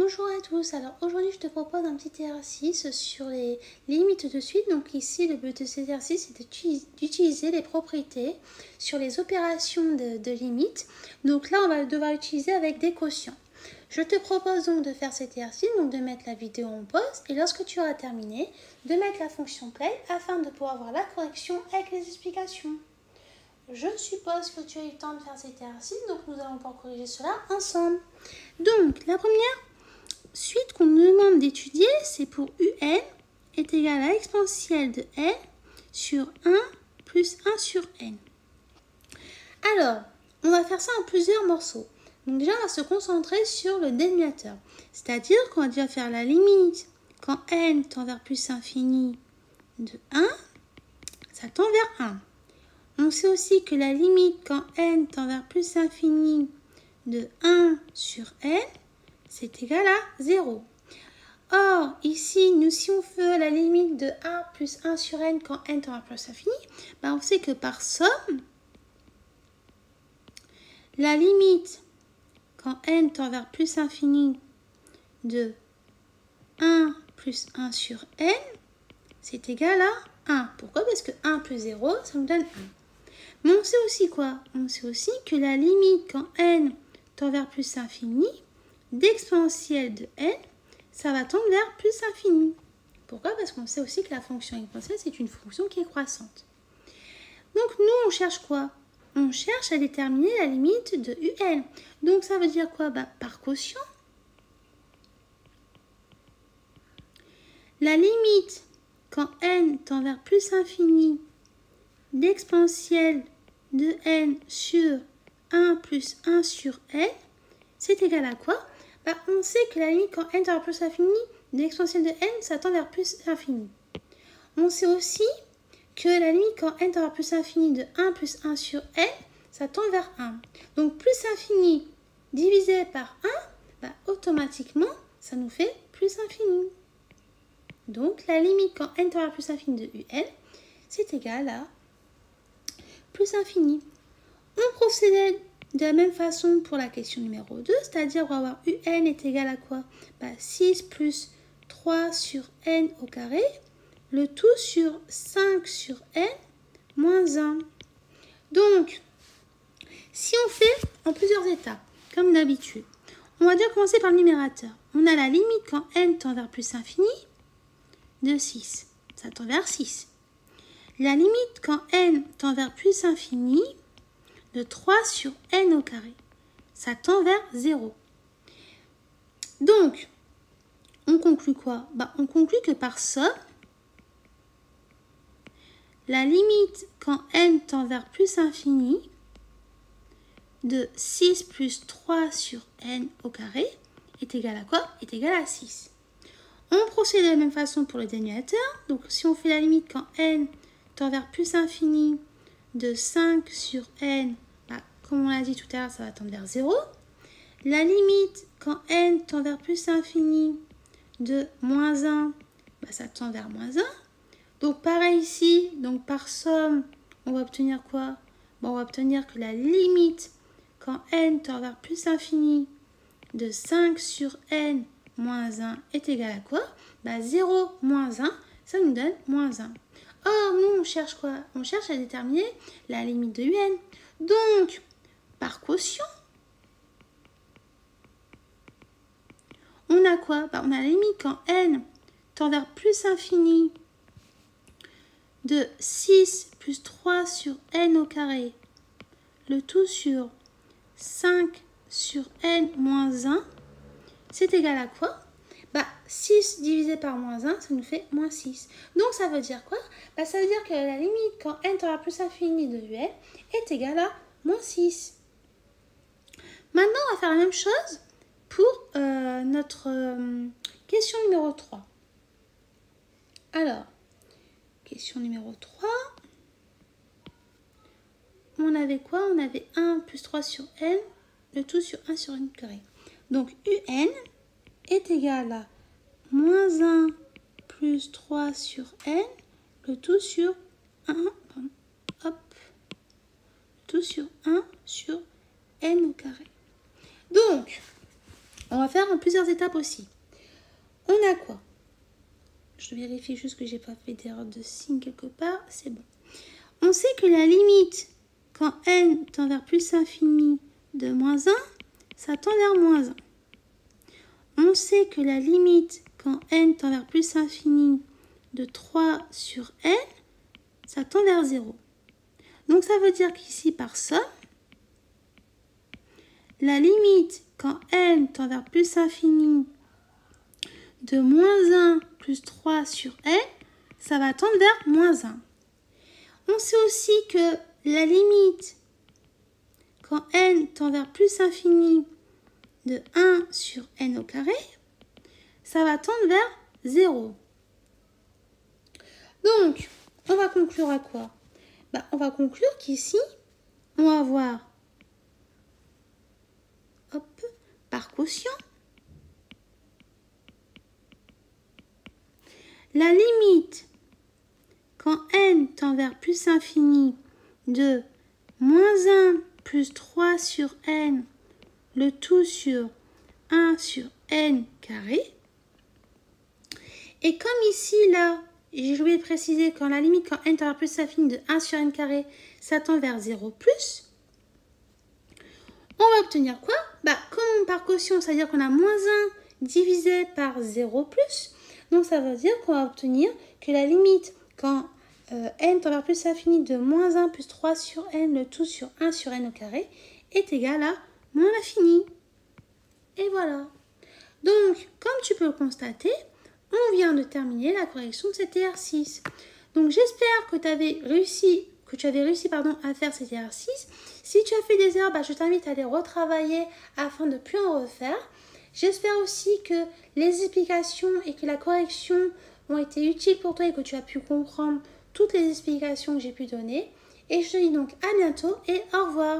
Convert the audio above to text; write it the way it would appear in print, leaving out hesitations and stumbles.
Bonjour à tous, alors aujourd'hui je te propose un petit exercice sur les limites de suite. Donc ici le but de cet exercice est d'utiliser les propriétés sur les opérations de limite. Donc là on va devoir utiliser avec des quotients. Je te propose donc de faire cet exercice, donc de mettre la vidéo en pause et lorsque tu auras terminé, de mettre la fonction play afin de pouvoir voir la correction avec les explications. Je suppose que tu as eu le temps de faire cet exercice, donc nous allons pouvoir corriger cela ensemble. Donc la première suite qu'on nous demande d'étudier, c'est pour UN est égal à exponentielle de n sur 1 plus 1 sur n. Alors, on va faire ça en plusieurs morceaux. Donc déjà, on va se concentrer sur le dénominateur. C'est-à-dire qu'on va déjà faire la limite quand n tend vers plus infini de 1, ça tend vers 1. On sait aussi que la limite quand n tend vers plus infini de 1 sur n, c'est égal à 0. Or, ici, si on fait la limite de 1 plus 1 sur n quand n tend vers plus infini, on sait que par somme, la limite quand n tend vers plus infini de 1 plus 1 sur n, c'est égal à 1. Pourquoi? Parce que 1 plus 0, ça nous donne 1. Mais on sait aussi quoi? On sait aussi que la limite quand n tend vers plus infini d'exponentielle de n, ça va tendre vers plus infini. Pourquoi? Parce qu'on sait aussi que la fonction exponentielle, c'est une fonction qui est croissante. Donc nous, on cherche quoi? On cherche à déterminer la limite de un. Donc ça veut dire quoi? Par quotient, la limite quand n tend vers plus infini d'exponentielle de n sur 1 plus 1 sur n, c'est égal à quoi? On sait que la limite quand n tend vers plus infini de l'exponentielle de n, ça tend vers plus infini. On sait aussi que la limite quand n tend vers plus infini de 1 plus 1 sur n, ça tend vers 1. Donc plus infini divisé par 1, automatiquement, ça nous fait plus infini. Donc la limite quand n tend vers plus infini de un, c'est égal à plus infini. On procède de la même façon pour la question numéro 2, c'est-à-dire on va avoir un est égal à quoi? 6 plus 3 sur n au carré, le tout sur 5 sur n moins 1. Donc, si on fait en plusieurs étapes, comme d'habitude, on va déjà commencer par le numérateur. On a la limite quand n tend vers plus infini de 6. Ça tend vers 6. La limite quand n tend vers plus infini de 3 sur n au carré. Ça tend vers 0. Donc, on conclut quoi? On conclut que par somme, la limite quand n tend vers plus infini de 6 plus 3 sur n au carré est égal à quoi? Est égal à 6. On procède de la même façon pour le dénominateur. Donc, si on fait la limite quand n tend vers plus infini de 5 sur n, comme on l'a dit tout à l'heure, ça va tendre vers 0. La limite quand n tend vers plus infini de moins 1, ça tend vers moins 1. Donc pareil ici, donc par somme, on va obtenir quoi? On va obtenir que la limite quand n tend vers plus infini de 5 sur n moins 1 est égale à quoi? 0 moins 1, ça nous donne moins 1. Or, nous, on cherche quoi? On cherche à déterminer la limite de un. Donc, par quotient, on a quoi? On a la limite quand n tend vers plus infini de 6 plus 3 sur n au carré, le tout sur 5 sur n moins 1, c'est égal à quoi? 6 divisé par moins 1, ça nous fait moins 6. Donc ça veut dire quoi? Ça veut dire que la limite quand n tend vers plus infini de un est égale à moins 6. Maintenant, on va faire la même chose pour notre question numéro 3. Alors, question numéro 3. On avait quoi? On avait 1 plus 3 sur n, le tout sur 1 sur n carré. Donc, un est égal à moins 1 plus 3 sur n, le tout sur 1, tout sur 1 sur n au carré. Donc, On va faire en plusieurs étapes aussi. On a quoi? Je vérifie juste que j'ai pas fait d'erreur de signe quelque part. C'est bon. On sait que la limite, quand n tend vers plus infini de moins 1, ça tend vers moins 1. On sait que la limite, quand n tend vers plus infini de 3 sur n, ça tend vers 0. Donc ça veut dire qu'ici, par somme, la limite, quand n tend vers plus infini de moins 1 plus 3 sur n, ça va tendre vers moins 1. On sait aussi que la limite, quand n tend vers plus infini de 1 sur n au carré, ça va tendre vers 0. Donc, on va conclure à quoi? On va conclure qu'ici, on va voir par quotient la limite quand n tend vers plus infini de moins 1 plus 3 sur n, le tout sur 1 sur n carré. Et comme ici, là, j'ai oublié de préciser, quand la limite, quand n tend vers plus infini de 1 sur n carré, ça tend vers 0 plus, on va obtenir quoi? Comme par quotient, ça veut dire qu'on a moins 1 divisé par 0 plus. Donc ça veut dire qu'on va obtenir que la limite, quand n tend vers plus infini de moins 1 plus 3 sur n, le tout sur 1 sur n au carré, est égal à moins l'infini. Et voilà. Donc, comme tu peux le constater, on vient de terminer la correction de cet exercice. Donc j'espère que tu avais réussi à faire cet exercice. Si tu as fait des erreurs, je t'invite à les retravailler afin de ne plus en refaire. J'espère aussi que les explications et que la correction ont été utiles pour toi et que tu as pu comprendre toutes les explications que j'ai pu donner. Et je te dis donc à bientôt et au revoir.